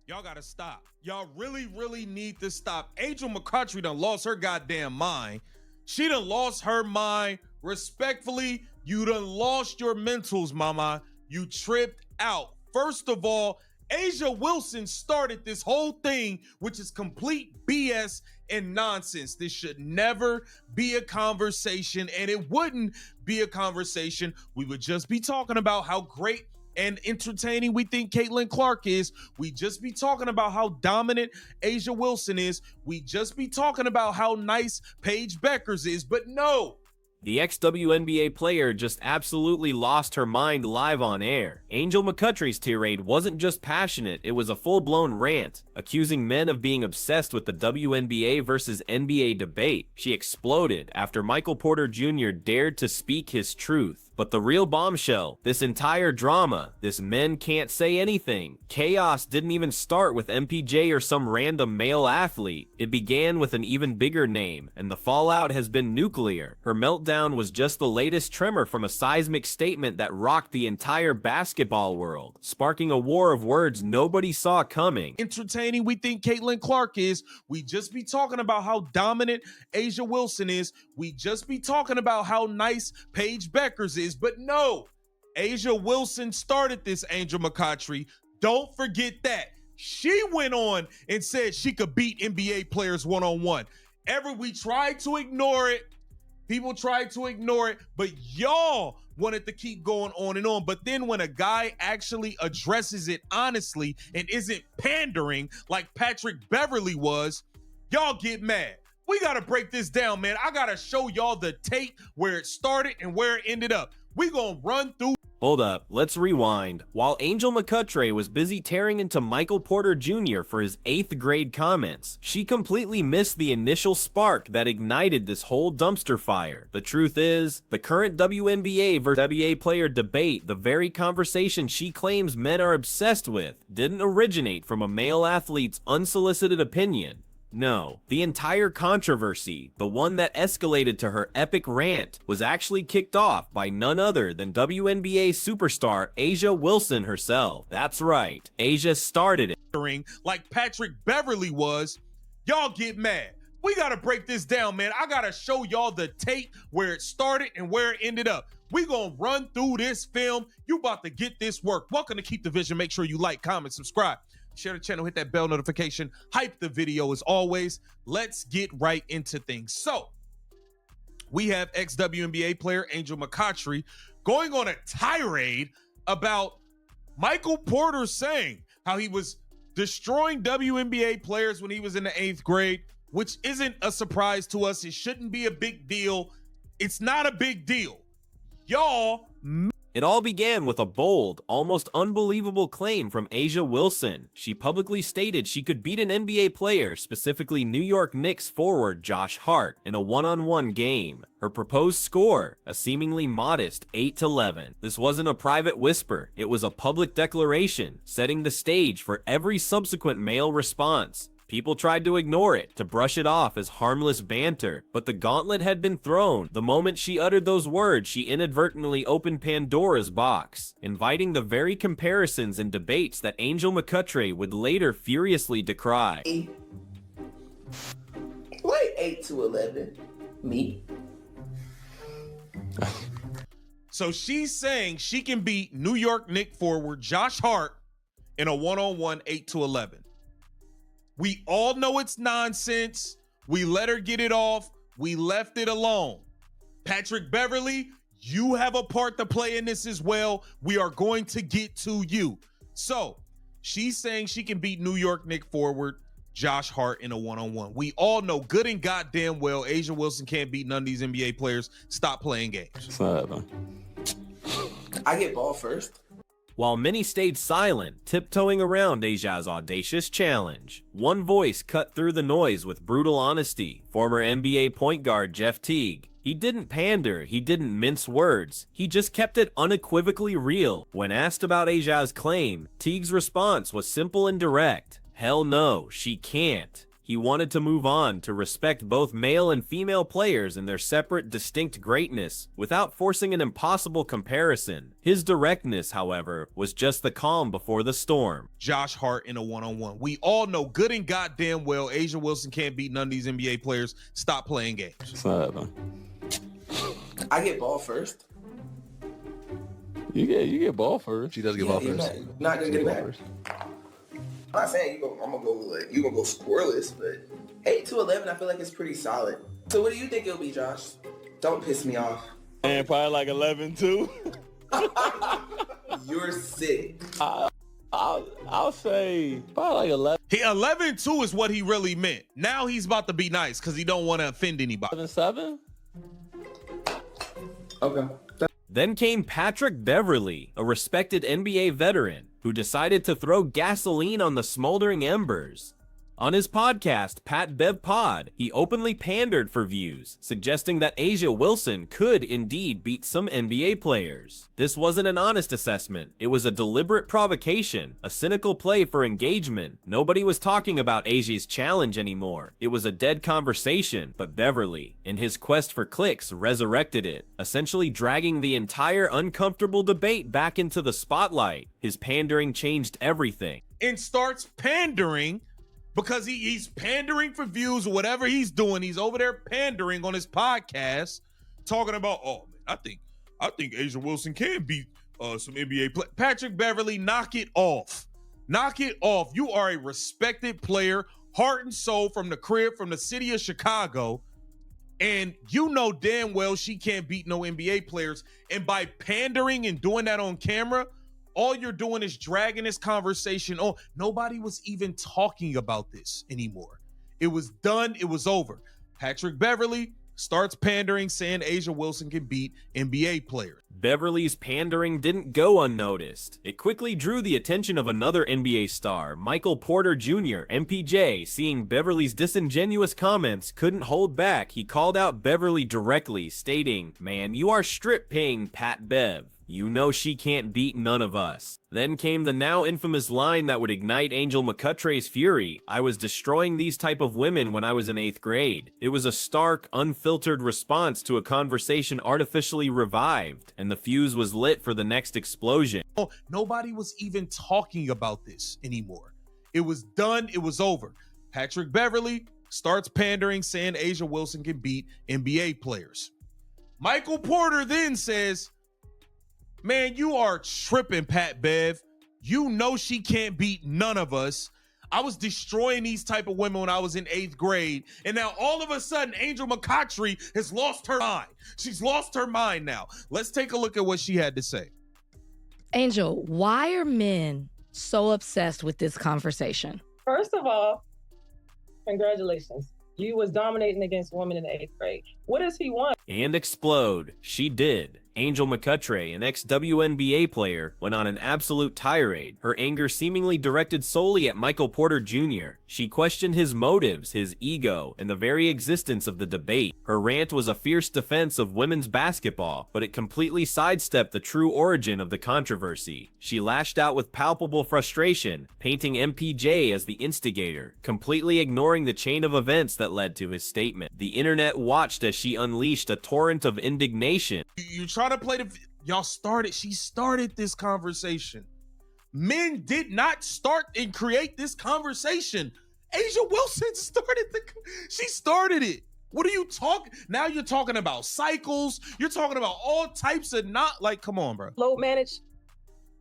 Y'all gotta stop. Y'all really need to stop. Angel McCoughtry done lost her goddamn mind. She done lost her mind. Respectfully, you done lost your mentals, mama. You tripped out. First of all, Asia Wilson started this whole thing, which is complete BS and nonsense. This should never be a conversation, and it wouldn't be a conversation. We would just be talking about how great and entertaining we think Caitlin Clark is. We just be talking about how dominant Asia Wilson is. We just be talking about how nice Paige Beckers is. But no, the ex-WNBA player just absolutely lost her mind live on air. Angel McCoughtry's tirade wasn't just passionate, it was a full-blown rant, accusing men of being obsessed with the WNBA versus NBA debate. She exploded after Michael Porter Jr. dared to speak his truth. But the real bombshell, this entire drama, this men can't say anything, chaos didn't even start with MPJ or some random male athlete. It began with an even bigger name, and the fallout has been nuclear. Her meltdown was just the latest tremor from a seismic statement that rocked the entire basketball world, sparking a war of words nobody saw coming. Entertaining we think Caitlin Clark is. We just be talking about how dominant Asia Wilson is. We just be talking about how nice Paige Beckers is. But no, Asia Wilson started this, Angel McCoughtry. Don't forget that. She went on and said she could beat NBA players one-on-one. We tried to ignore it. People tried to ignore it, but y'all wanted to keep going on and on. But then when a guy actually addresses it honestly and isn't pandering like Patrick Beverly was, y'all get mad. We got to break this down, man. I got to show y'all the tape where it started and where it ended up. We gonna run through. Hold up, let's rewind. While Angel McCoughtry was busy tearing into Michael Porter Jr. for his 8th grade comments, she completely missed the initial spark that ignited this whole dumpster fire. The truth is, the current WNBA versus WNBA player debate, the very conversation she claims men are obsessed with, didn't originate from a male athlete's unsolicited opinion. No, the entire controversy, the one that escalated to her epic rant, was actually kicked off by none other than WNBA superstar Asia Wilson herself. That's right, Asia started it. Like Patrick Beverly was, y'all get mad. We gotta break this down, man. I gotta show y'all the tape where it started and where it ended up. We gonna run through this film. You about to get this work. Welcome to Keep the Vision. Make sure you like, comment, subscribe. Share the channel, hit that bell notification, hype the video as always. Let's get right into things. So, we have ex-WNBA player Angel McCoughtry going on a tirade about Michael Porter saying how he was destroying WNBA players when he was in the 8th grade, which isn't a surprise to us. It shouldn't be a big deal. It's not a big deal. Y'all. It all began with a bold, almost unbelievable claim from Asia Wilson. She publicly stated she could beat an NBA player, specifically New York Knicks forward Josh Hart, in a one-on-one game. Her proposed score, a seemingly modest 8-11. This wasn't a private whisper, it was a public declaration, setting the stage for every subsequent male response. People tried to ignore it, to brush it off as harmless banter, but the gauntlet had been thrown. The moment she uttered those words, she inadvertently opened Pandora's box, inviting the very comparisons and debates that Angel McCoughtry would later furiously decry. Like 8-11, me. So she's saying she can beat New York Knicks forward Josh Hart in a one-on-one 8-11. We all know it's nonsense. We let her get it off. We left it alone. Patrick Beverly, you have a part to play in this as well. We are going to get to you. So she's saying she can beat New York Knicks forward Josh Hart in a one-on-one. We all know good and goddamn well Asia Wilson can't beat none of these NBA players. Stop playing games. I get ball first. While many stayed silent, tiptoeing around Asia's audacious challenge, one voice cut through the noise with brutal honesty. Former NBA point guard Jeff Teague. He didn't pander, he didn't mince words, he just kept it unequivocally real. When asked about Asia's claim, Teague's response was simple and direct. Hell no, she can't. He wanted to move on to respect both male and female players in their separate, distinct greatness without forcing an impossible comparison. His directness, however, was just the calm before the storm. Josh Hart in a one-on-one. We all know good and goddamn well A'ja Wilson can't beat none of these NBA players. Stop playing games. It's not happening. I get ball first. You get ball first. She does get ball You're first. not gonna get it back. First. I'm not saying I'm gonna go like you gonna go scoreless, but 8-11, I feel like it's pretty solid. So what do you think it'll be, Josh? Don't piss me off. And probably like 11-2. You're sick. I'll say probably like 11-2 is what he really meant. Now he's about to be nice because he don't want to offend anybody. 11-7. Okay. Then came Patrick Beverly, a respected NBA veteran, who decided to throw gasoline on the smoldering embers. On his podcast, Pat Bev Pod, he openly pandered for views, suggesting that A'ja Wilson could indeed beat some NBA players. This wasn't an honest assessment, it was a deliberate provocation, a cynical play for engagement. Nobody was talking about A'ja's challenge anymore. It was a dead conversation, but Beverly, in his quest for clicks, resurrected it, essentially dragging the entire uncomfortable debate back into the spotlight. His pandering changed everything. And starts pandering because he's pandering for views or whatever he's doing. He's over there pandering on his podcast, talking about, oh man, I think A'ja Wilson can beat some NBA play. Patrick Beverly, knock it off. Knock it off. You are a respected player, heart and soul, from the crib, from the city of Chicago. And you know damn well she can't beat no NBA players. And by pandering and doing that on camera, all you're doing is dragging this conversation on. Nobody was even talking about this anymore. It was done. It was over. Patrick Beverly starts pandering, saying A'ja Wilson can beat NBA players. Beverly's pandering didn't go unnoticed. It quickly drew the attention of another NBA star, Michael Porter Jr., MPJ. Seeing Beverly's disingenuous comments, couldn't hold back. He called out Beverly directly, stating, "Man, you are strip paying Pat Bev. You know she can't beat none of us." Then came the now infamous line that would ignite Angel McCoughtry's fury. "I was destroying these type of women when I was in 8th grade. It was a stark, unfiltered response to a conversation artificially revived, and the fuse was lit for the next explosion. Oh, nobody was even talking about this anymore. It was done. It was over. Patrick Beverly starts pandering, saying A'ja Wilson can beat NBA players. Michael Porter then says, "Man, you are tripping, Pat Bev. You know she can't beat none of us. I was destroying these type of women when I was in 8th grade. And now all of a sudden, Angel McCoughtry has lost her mind. She's lost her mind now." Let's take a look at what she had to say. Angel, why are men so obsessed with this conversation? First of all, congratulations. You was dominating against women in the 8th grade. What does he want? And explode. She did. Angel McCoughtry, an ex-WNBA player, went on an absolute tirade, her anger seemingly directed solely at Michael Porter Jr. She questioned his motives, his ego, and the very existence of the debate. Her rant was a fierce defense of women's basketball, but it completely sidestepped the true origin of the controversy. She lashed out with palpable frustration, painting MPJ as the instigator, completely ignoring the chain of events that led to his statement. The internet watched as she unleashed a torrent of indignation. You try to play she started this conversation. Men did not start and create this conversation. A'ja Wilson she started it. What are you talking? Now you're talking about cycles. You're talking about all types of come on, bro. Load manage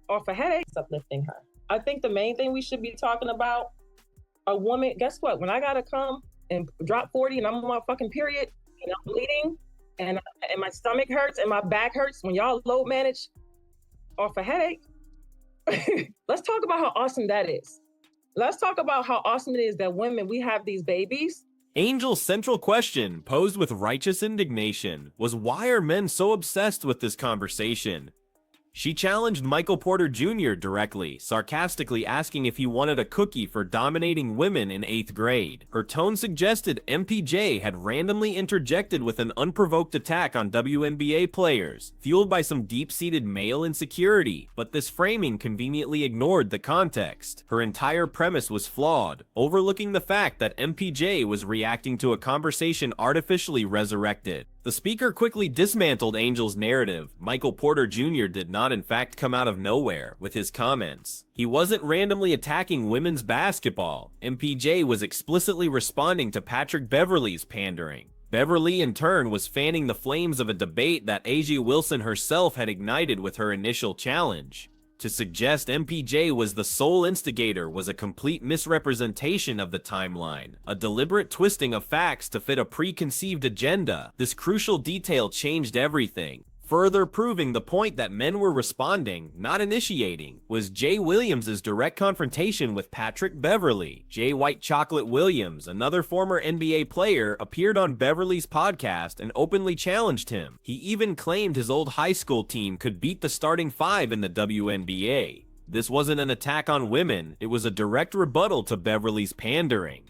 off a headache, uplifting her. I think the main thing we should be talking about, a woman, guess what? When I gotta come and drop 40 and I'm on my fucking period and I'm bleeding, and my stomach hurts and my back hurts, when y'all load manage off a headache, let's talk about how awesome that is. Let's talk about how awesome it is that women, we have these babies. Angel's central question, posed with righteous indignation, was why are men so obsessed with this conversation? She challenged Michael Porter Jr. directly, sarcastically asking if he wanted a cookie for dominating women in 8th grade. Her tone suggested MPJ had randomly interjected with an unprovoked attack on WNBA players, fueled by some deep-seated male insecurity, but this framing conveniently ignored the context. Her entire premise was flawed, overlooking the fact that MPJ was reacting to a conversation artificially resurrected. The speaker quickly dismantled Angel's narrative. Michael Porter Jr. did not in fact come out of nowhere with his comments. He wasn't randomly attacking women's basketball. MPJ was explicitly responding to Patrick Beverly's pandering. Beverly, in turn, was fanning the flames of a debate that A'ja Wilson herself had ignited with her initial challenge. To suggest MPJ was the sole instigator was a complete misrepresentation of the timeline, a deliberate twisting of facts to fit a preconceived agenda. This crucial detail changed everything, further proving the point that men were responding, not initiating, was Jay Williams' direct confrontation with Patrick Beverly. Jay White Chocolate Williams, another former NBA player, appeared on Beverly's podcast and openly challenged him. He even claimed his old high school team could beat the starting 5 in the WNBA. This wasn't an attack on women, it was a direct rebuttal to Beverly's pandering.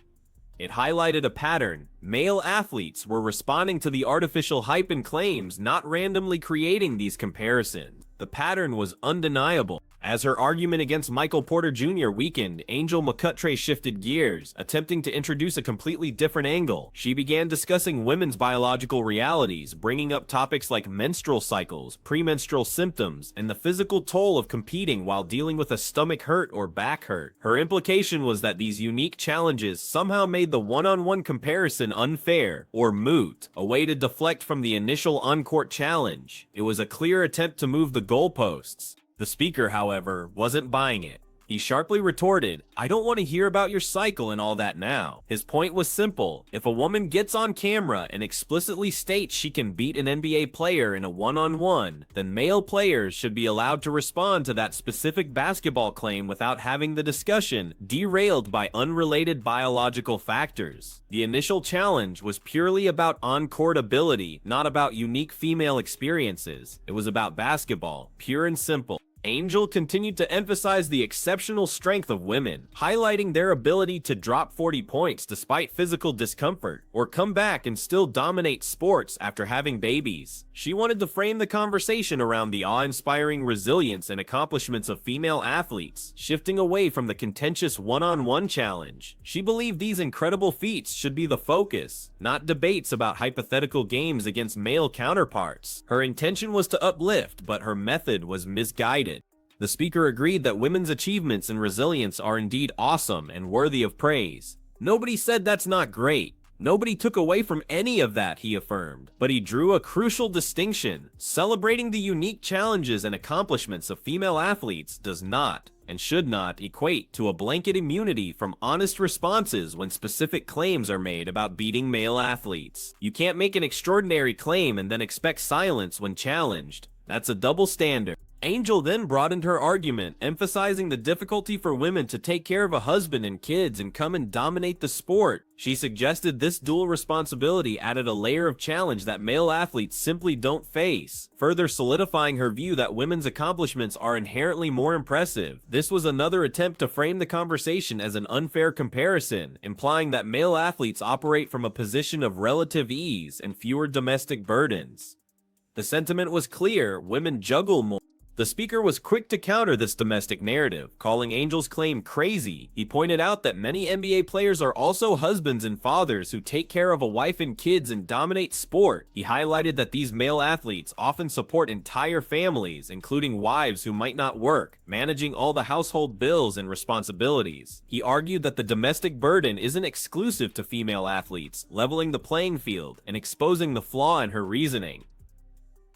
It highlighted a pattern. Male athletes were responding to the artificial hype and claims, not randomly creating these comparisons. The pattern was undeniable. As her argument against Michael Porter Jr. weakened, Angel McCoughtry shifted gears, attempting to introduce a completely different angle. She began discussing women's biological realities, bringing up topics like menstrual cycles, premenstrual symptoms, and the physical toll of competing while dealing with a stomach hurt or back hurt. Her implication was that these unique challenges somehow made the one-on-one comparison unfair or moot, a way to deflect from the initial on-court challenge. It was a clear attempt to move the goalposts. The speaker, however, wasn't buying it. He sharply retorted, "I don't want to hear about your cycle and all that now." His point was simple. If a woman gets on camera and explicitly states she can beat an NBA player in a one-on-one, then male players should be allowed to respond to that specific basketball claim without having the discussion derailed by unrelated biological factors. The initial challenge was purely about on-court ability, not about unique female experiences. It was about basketball, pure and simple. Angel continued to emphasize the exceptional strength of women, highlighting their ability to drop 40 points despite physical discomfort, or come back and still dominate sports after having babies. She wanted to frame the conversation around the awe-inspiring resilience and accomplishments of female athletes, shifting away from the contentious one-on-one challenge. She believed these incredible feats should be the focus, not debates about hypothetical games against male counterparts. Her intention was to uplift, but her method was misguided. The speaker agreed that women's achievements and resilience are indeed awesome and worthy of praise. Nobody said that's not great. Nobody took away from any of that, he affirmed. But he drew a crucial distinction. Celebrating the unique challenges and accomplishments of female athletes does not and should not equate to a blanket immunity from honest responses when specific claims are made about beating male athletes. You can't make an extraordinary claim and then expect silence when challenged. That's a double standard. Angel then broadened her argument, emphasizing the difficulty for women to take care of a husband and kids and come and dominate the sport. She suggested this dual responsibility added a layer of challenge that male athletes simply don't face, further solidifying her view that women's accomplishments are inherently more impressive. This was another attempt to frame the conversation as an unfair comparison, implying that male athletes operate from a position of relative ease and fewer domestic burdens. The sentiment was clear: women juggle more. The speaker was quick to counter this domestic narrative, calling Angel's claim crazy. He pointed out that many NBA players are also husbands and fathers who take care of a wife and kids and dominate sport. He highlighted that these male athletes often support entire families, including wives who might not work, managing all the household bills and responsibilities. He argued that the domestic burden isn't exclusive to female athletes, leveling the playing field and exposing the flaw in her reasoning.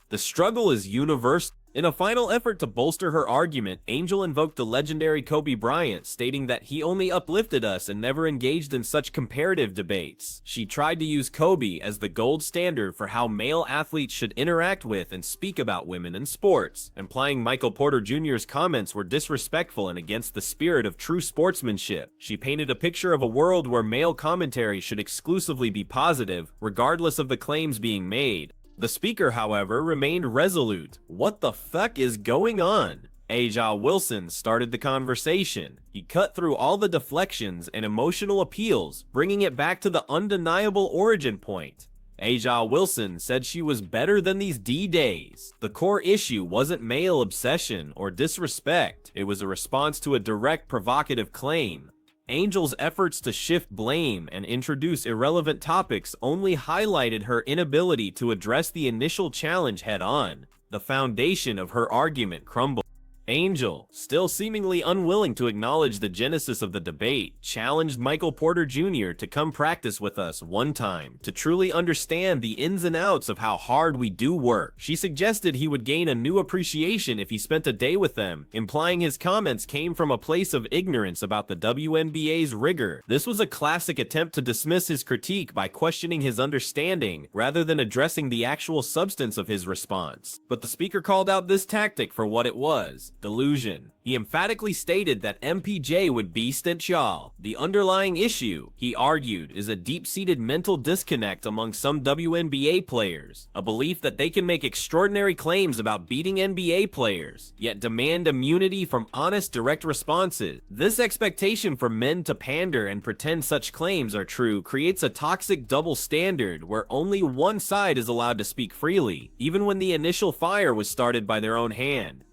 The struggle is universal. In a final effort to bolster her argument, Angel invoked the legendary Kobe Bryant, stating that he only uplifted us and never engaged in such comparative debates. She tried to use Kobe as the gold standard for how male athletes should interact with and speak about women in sports, implying Michael Porter Jr.'s comments were disrespectful and against the spirit of true sportsmanship. She painted a picture of a world where male commentary should exclusively be positive, regardless of the claims being made. The speaker, however, remained resolute. What the fuck is going on? Aja Wilson started the conversation. He cut through all the deflections and emotional appeals, bringing it back to the undeniable origin point. Aja Wilson said she was better than these D-days. The core issue wasn't male obsession or disrespect. It was a response to a direct provocative claim. Angel's efforts to shift blame and introduce irrelevant topics only highlighted her inability to address the initial challenge head-on. The foundation of her argument crumbled. Angel, still seemingly unwilling to acknowledge the genesis of the debate, challenged Michael Porter Jr. to come practice with us one time to truly understand the ins and outs of how hard we do work. She suggested he would gain a new appreciation if he spent a day with them, implying his comments came from a place of ignorance about the WNBA's rigor. This was a classic attempt to dismiss his critique by questioning his understanding rather than addressing the actual substance of his response. But the speaker called out this tactic for what it was: delusion. He emphatically stated that MPJ would beast at y'all. The underlying issue, he argued, is a deep-seated mental disconnect among some WNBA players, a belief that they can make extraordinary claims about beating NBA players, yet demand immunity from honest, direct responses. This expectation for men to pander and pretend such claims are true creates a toxic double standard where only one side is allowed to speak freely, even when the initial fire was started by their own hand.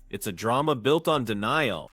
It's a drama built on denial.